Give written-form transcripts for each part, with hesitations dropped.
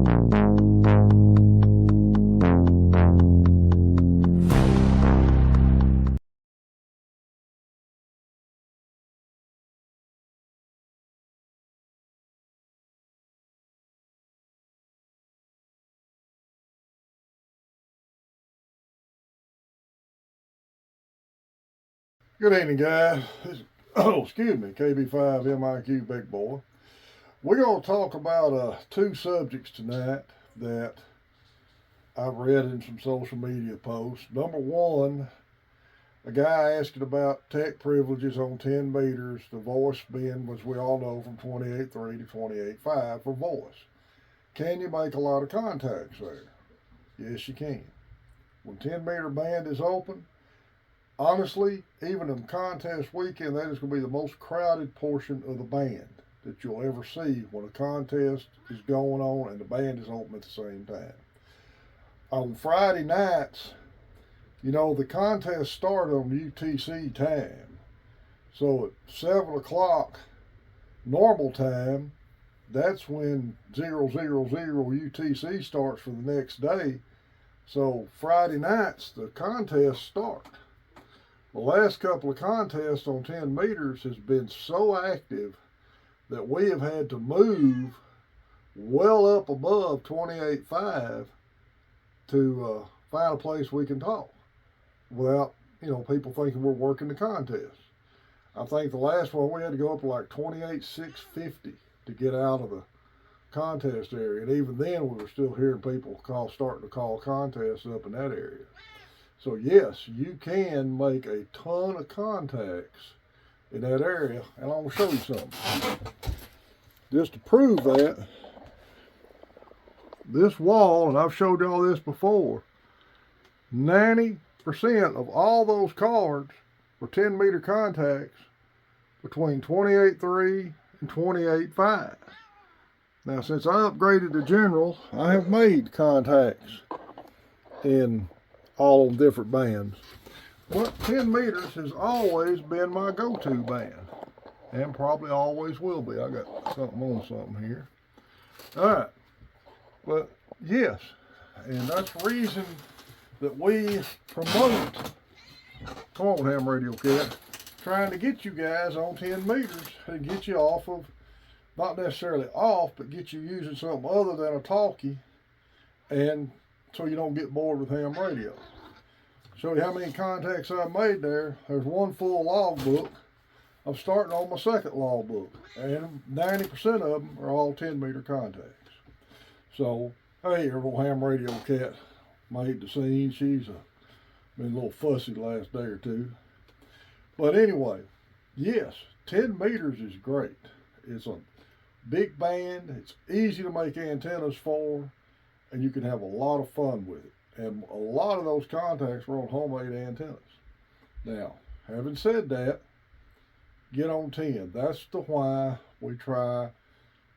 Good evening, guys. Excuse me, KB5 MIQ Big Boy. We're going to talk about two subjects tonight that I've read in some social media posts. Number one, a guy asking about tech privileges on 10 meters, the voice being, as we all know, from 28.3 to 28.5 for voice. Can you make a lot of contacts there? Yes, you can. When 10-meter band is open, honestly, even in contest weekend, that is going to be the most crowded portion of the band that you'll ever see when a contest is going on and the band is open at the same time. On Friday nights, the contests start on UTC time. So at 7 o'clock normal time, that's when 000 UTC starts for the next day. So Friday nights, the contests start. The last couple of contests on 10 meters has been so active that we have had to move well up above 28.5 to find a place we can talk without, people thinking we're working the contest. I think the last one we had to go up to like 28.650 to get out of the contest area. And even then we were still hearing people starting to call contests up in that area. So yes, you can make a ton of contacts in that area, and I'm going to show you something. Just to prove that, this wall, and I've showed y'all this before, 90% of all those cards were 10-meter contacts between 28.3 and 28.5. Now, since I upgraded to General, I have made contacts in all of different bands. But 10 meters has always been my go-to band, and probably always will be. I got something on something here. All right, but yes, and that's the reason that we promote, come on Ham Radio Cat, trying to get you guys on 10 meters and get you off of, not necessarily off, but get you using something other than a talkie, and so you don't get bored with ham radio. Show you how many contacts I've made there. There's one full log book. I'm starting on my second log book, and 90% of them are all 10-meter contacts. So, hey, our little ham radio cat made the scene. She's been a little fussy the last day or two. But anyway, yes, 10 meters is great. It's a big band. It's easy to make antennas for, and you can have a lot of fun with it. And a lot of those contacts were on homemade antennas. Now, having said that, get on 10. That's the why we try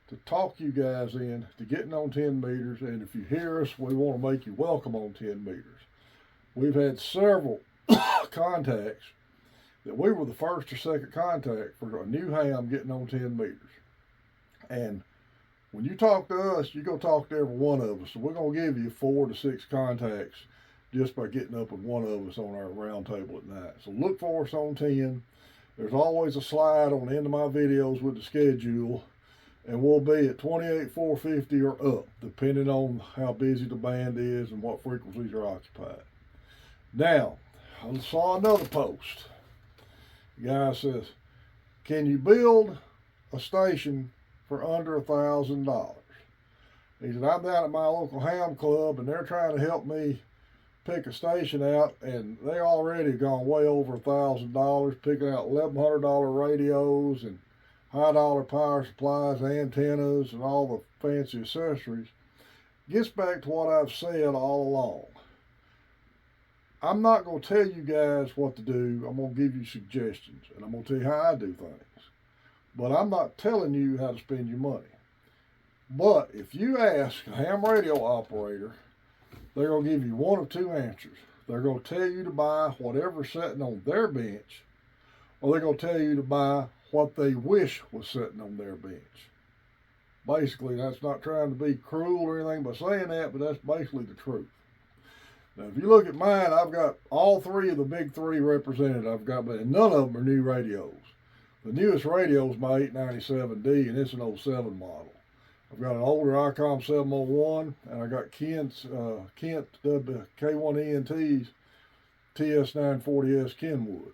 to talk you guys in to getting on 10 meters. And if you hear us, we want to make you welcome on 10 meters. We've had several contacts that we were the first or second contact for a new ham getting on 10 meters. And when you talk to us, you're going to talk to every one of us. So we're going to give you 4 to 6 contacts just by getting up with one of us on our round table at night. So look for us on 10. There's always a slide on the end of my videos with the schedule. And we'll be at 28.450 or up, depending on how busy the band is and what frequencies are occupied. Now, I saw another post. The guy says, can you build a station for under $1,000? He said, I'm down at my local ham club and they're trying to help me pick a station out, and they already gone way over $1,000 picking out $1,100 radios and high dollar power supplies, antennas, and all the fancy accessories. Gets back to what I've said all along. I'm not going to tell you guys what to do. I'm going to give you suggestions, and I'm going to tell you how I do things. But I'm not telling you how to spend your money. But if you ask a ham radio operator, they're going to give you one of two answers. They're going to tell you to buy whatever's sitting on their bench, or they're going to tell you to buy what they wish was sitting on their bench. Basically, that's not trying to be cruel or anything by saying that, but that's basically the truth. Now, if you look at mine, I've got all three of the big three represented. I've got, but none of them are new radios. The newest radio is my 897D, and it's an '07 model. I've got an older ICOM 701, and I got Kent K1ENT's TS940S Kenwood.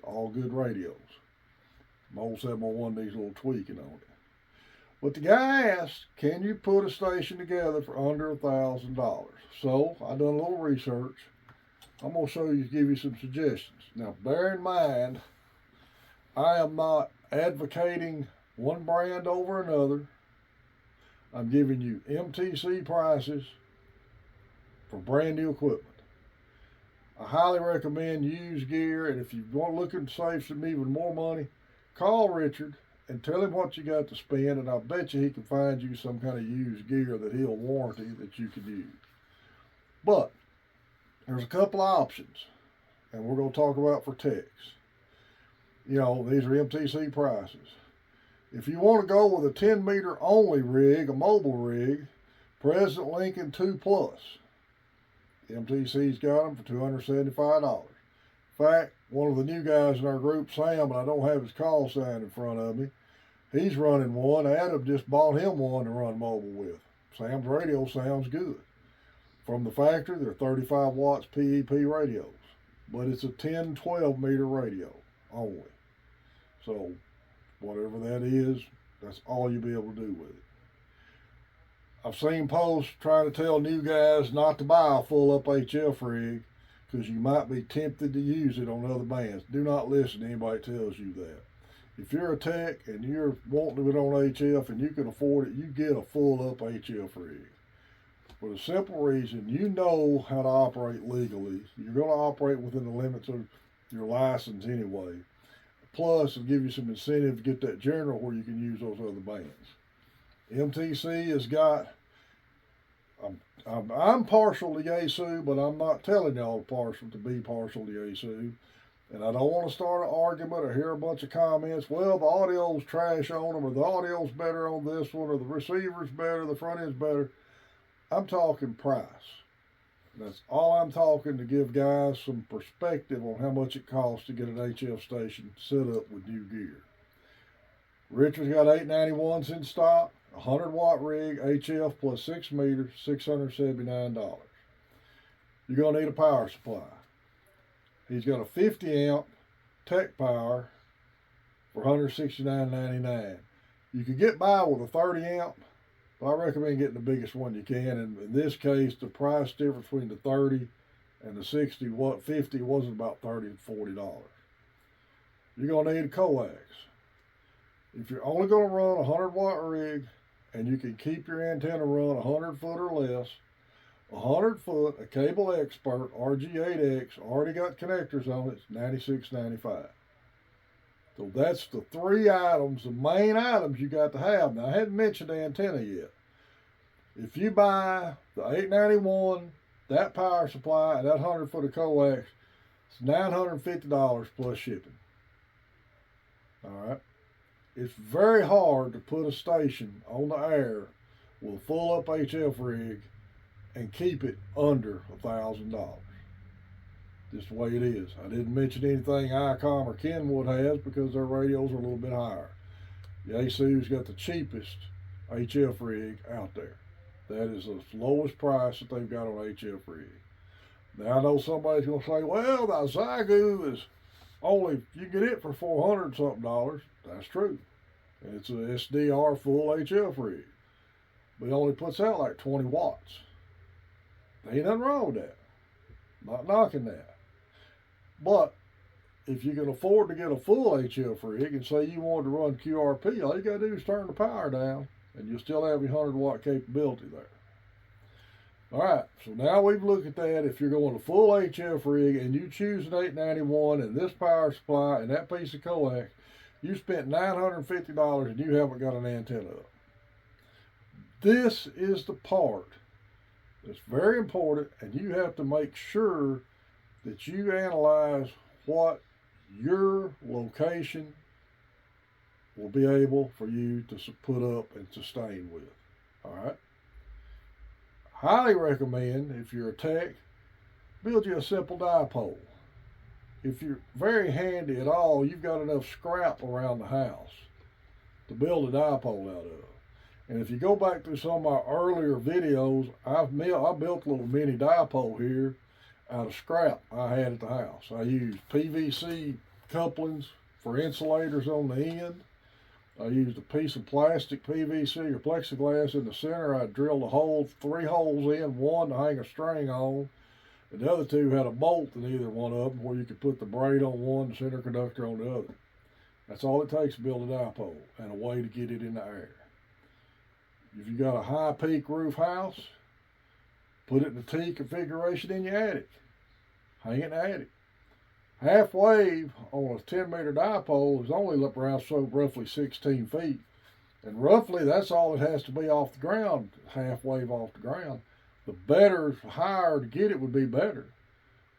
All good radios. My old 701 needs a little tweaking on it. But the guy asked, can you put a station together for under $1,000? So I done a little research. I'm going to show you, give you some suggestions. Now, bear in mind, I am not advocating one brand over another. I'm giving you MTC prices for brand new equipment. I highly recommend used gear, and if you want looking to save some even more money, call Richard and tell him what you got to spend, and I'll bet you he can find you some kind of used gear that he'll warranty that you can use. But there's a couple of options, and we're going to talk about for techs. You know, these are MTC prices. If you want to go with a 10 meter only rig, a mobile rig, President Lincoln 2 Plus. MTC's got them for $275. In fact, one of the new guys in our group, Sam, and I don't have his call sign in front of me, he's running one. Adam just bought him one to run mobile with. Sam's radio sounds good. From the factory, they're 35 watts PEP radios, but it's a 10, 12 meter radio only. So whatever that is, that's all you'll be able to do with it. I've seen posts trying to tell new guys not to buy a full up HF rig because you might be tempted to use it on other bands. Do not listen to anybody that tells you that. If you're a tech and you're wanting to do it on HF and you can afford it, you get a full up HF rig. For the simple reason, you know how to operate legally. You're going to operate within the limits of your license anyway. Plus, it'll give you some incentive to get that general where you can use those other bands. MTC has got, I'm partial to Yaesu, but I'm not telling y'all to be partial to Yaesu. And I don't want to start an argument or hear a bunch of comments. Well, the audio's trash on them, or the audio's better on this one, or the receiver's better, the front end's better. I'm talking price. That's all I'm talking, to give guys some perspective on how much it costs to get an HF station set up with new gear. Richard's got 891s in stock, 100 watt rig, HF plus 6 meters, $679. You're going to need a power supply. He's got a 50 amp Tech Power for $169.99. You can get by with a 30 amp, but I recommend getting the biggest one you can. And in this case, the price difference between the 30 and the 50 wasn't about $30 to $40. You're going to need a coax. If you're only going to run a 100 watt rig and you can keep your antenna run 100 foot or less, 100 foot, a Cable Expert RG8X already got connectors on it, it's $96.95. So that's the three items, the main items you got to have. Now, I hadn't mentioned the antenna yet. If you buy the 891, that power supply, and that 100 foot of coax, it's $950 plus shipping. All right. It's very hard to put a station on the air with a full up HF rig and keep it under $1,000. Just the way it is. I didn't mention anything ICOM or Kenwood has because their radios are a little bit higher. Yaesu's got the cheapest HF rig out there. That is the lowest price that they've got on HF rig. Now I know somebody's going to say, well, the Zygu is only, you get it for $400 something. That's true. It's a SDR full HF rig. But it only puts out like 20 watts. There ain't nothing wrong with that. Not knocking that. But if you can afford to get a full HF rig and say you want to run QRP, all you got to do is turn the power down and you'll still have your 100 watt capability there. All right, so now we've looked at that. If you're going to full HF rig and you choose an 891 and this power supply and that piece of coax, you spent $950 and you haven't got an antenna up. This is the part that's very important, and you have to make sure that you analyze what your location will be able for you to put up and sustain with. All right. Highly recommend, if you're a tech, build you a simple dipole. If you're very handy at all, you've got enough scrap around the house to build a dipole out of. And if you go back through some of my earlier videos, I built a little mini dipole here out of scrap I had at the house. I used PVC couplings for insulators on the end. I used a piece of plastic PVC or plexiglass in the center. I drilled a hole, 3 holes in, one to hang a string on, and the other 2 had a bolt in either one of them where you could put the braid on one, the center conductor on the other. That's all it takes to build a dipole and a way to get it in the air. If you got a high peak roof house, put it in the T configuration in your attic. Hang it in the attic. Half wave on a 10-meter dipole is only around roughly 16 feet. And roughly that's all it has to be off the ground, half wave off the ground. The better, higher to get it would be better.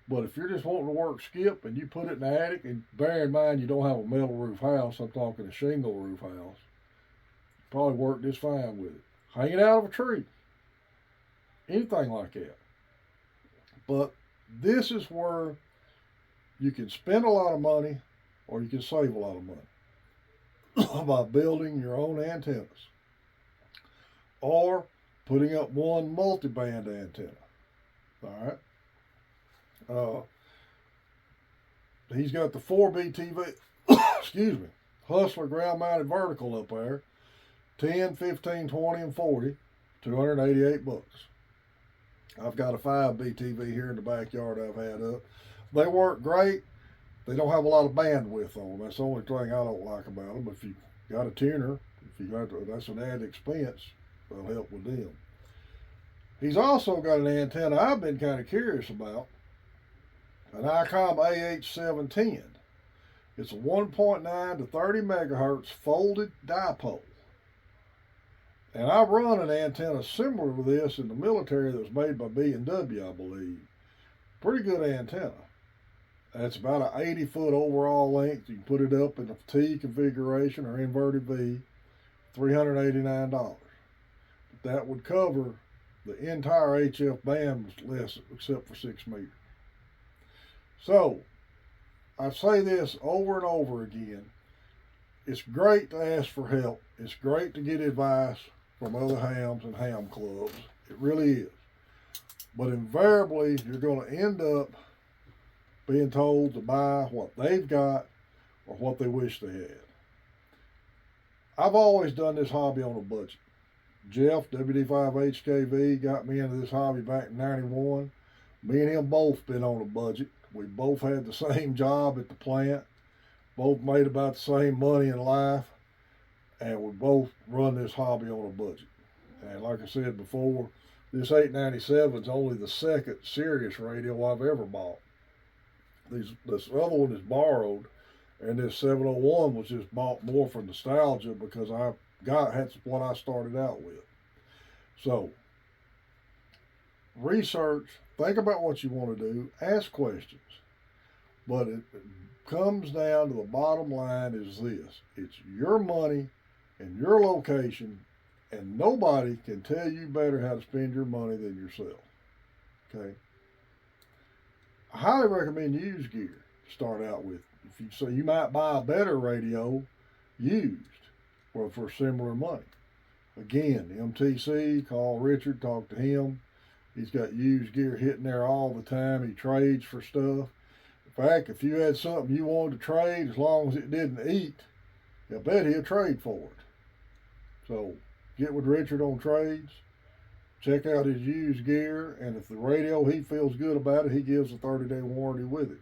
But if you're just wanting to work skip and you put it in the attic, and bear in mind you don't have a metal roof house, I'm talking a shingle roof house, probably work just fine with it. Hang it out of a tree. Anything like that. But this is where you can spend a lot of money or you can save a lot of money by building your own antennas or putting up one multi-band antenna. All right. He's got the 4BTV, excuse me, Hustler ground mounted vertical up there. 10, 15, 20, and 40, $288. I've got a 5BTV here in the backyard I've had up. They work great. They don't have a lot of bandwidth on them. That's the only thing I don't like about them. If you got a tuner, that's an added expense. That'll help with them. He's also got an antenna I've been kind of curious about, an ICOM AH710. It's a 1.9 to 30 megahertz folded dipole. And I run an antenna similar to this in the military that was made by B&W, I believe. Pretty good antenna. That's about an 80-foot overall length. You can put it up in a T configuration or inverted V, $389. But that would cover the entire HF band less except for 6 meters. So, I say this over and over again. It's great to ask for help. It's great to get advice from other hams and ham clubs. It really is. But invariably, you're going to end up being told to buy what they've got or what they wish they had. I've always done this hobby on a budget. Jeff, WD5HKV, got me into this hobby back in 91. Me and him both been on a budget. We both had the same job at the plant. Both made about the same money in life. And we both run this hobby on a budget. And like I said before, this 897 is only the second serious radio I've ever bought. This other one is borrowed, and this 701 was just bought more for nostalgia because that's what I started out with. So, research, think about what you want to do, ask questions. But it comes down to the bottom line is this. It's your money and your location, and nobody can tell you better how to spend your money than yourself. Okay? I highly recommend used gear to start out with. So you might buy a better radio used for similar money. Again, MTC, call Richard, talk to him. He's got used gear hitting there all the time. He trades for stuff. In fact, if you had something you wanted to trade, as long as it didn't eat, I bet he'll trade for it. So get with Richard on trades. Check out his used gear, and if the radio, he feels good about it, he gives a 30-day warranty with it.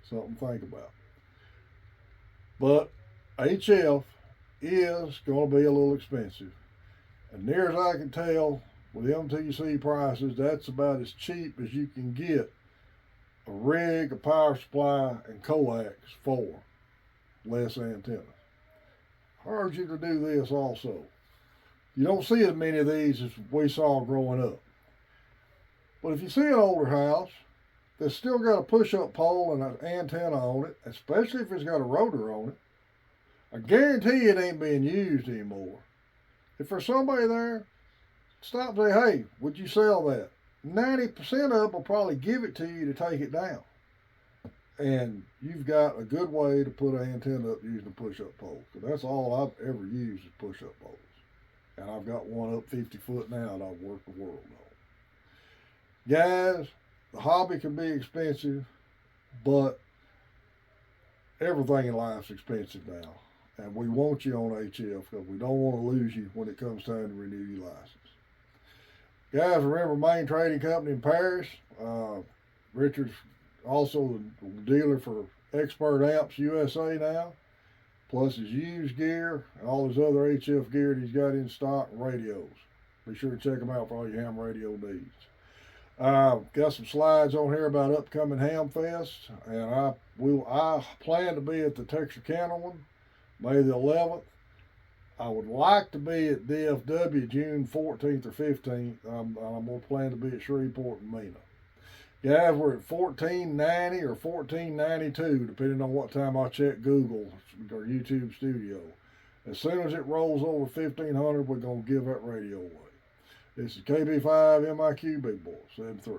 Something to think about. But HF is going to be a little expensive. And near as I can tell, with MTC prices, that's about as cheap as you can get a rig, a power supply, and coax for less antennas. I urge you to do this also. You don't see as many of these as we saw growing up. But if you see an older house that's still got a push-up pole and an antenna on it, especially if it's got a rotor on it, I guarantee it ain't being used anymore. If there's somebody there, stop and say, hey, would you sell that? 90% of them will probably give it to you to take it down. And you've got a good way to put an antenna up using a push-up pole. Because that's all I've ever used is push-up poles. And I've got one up 50 foot now that I've worked the world on. Guys, the hobby can be expensive, but everything in life's expensive now. And we want you on HF because we don't want to lose you when it comes time to renew your license. Guys, remember Main Trading Company in Paris. Richard's also the dealer for Expert Amps USA now, plus his used gear and all his other HF gear that he's got in stock and radios. Be sure to check him out for all your ham radio needs. Got some slides on here about upcoming Ham Fest, and I plan to be at the Texarkana one, May the 11th. I would like to be at DFW June 14th or 15th. I'm going to plan to be at Shreveport and Mena. Guys, we're at $14.90 or $14.92, depending on what time I check Google or YouTube Studio. As soon as it rolls over $1,500, we're going to give that radio away. This is KB5 MIQ Big Boy 73.